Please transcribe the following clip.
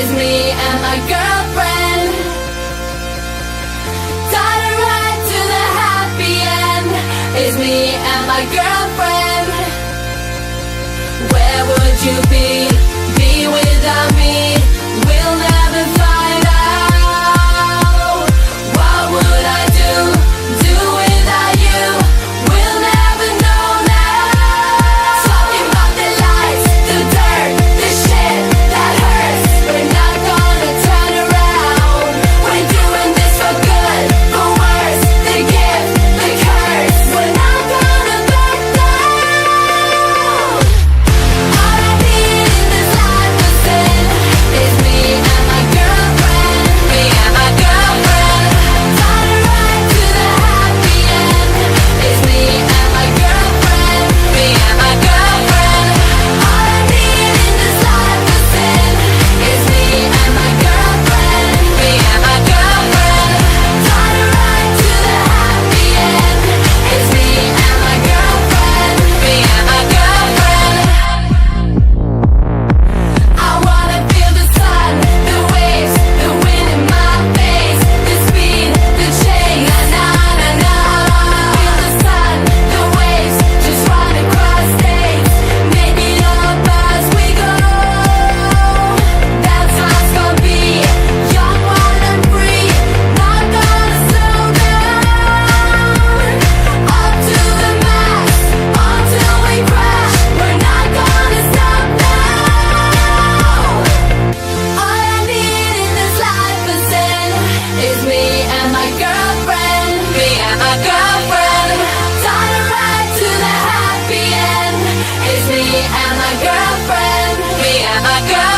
is me and my girlfriend. Tied a ride to the happy end is me and my girlfriend. Where would you be without me? We'll never find out. What would I do without you? We'll never know now. Talking about the lies, the dirt, the shit that hurts. We're not gonna turn around. We're doing this for good, for worse, the gift, the curse. We're not gonna back down. All I need in this life of sin is me and my girlfriend. Me and my girlfriend. Tied a ride to the happy end is me and my girlfriend. Me and my girlfriend. All I need in this life of sin is me and my girlfriend. Me and my girlfriend. Tied a ride to the happy end is me and my girlfriend. Me and my girlfriend. I wanna feel the sun, the waves, the wind in my face, the speed, the change. Na na na na. I wanna feel the sun, the waves, just run across states. Make it up as we go. That's how it's gonna be. Young, wild and free. Not gonna slow down. Up to the max, until we crash. We're not gonna stop now. All I need in this life of sin is me and my girlfriend. Me and my girlfriend. Tied a ride to the happy end is me and my girlfriend. Me and my girlfriend.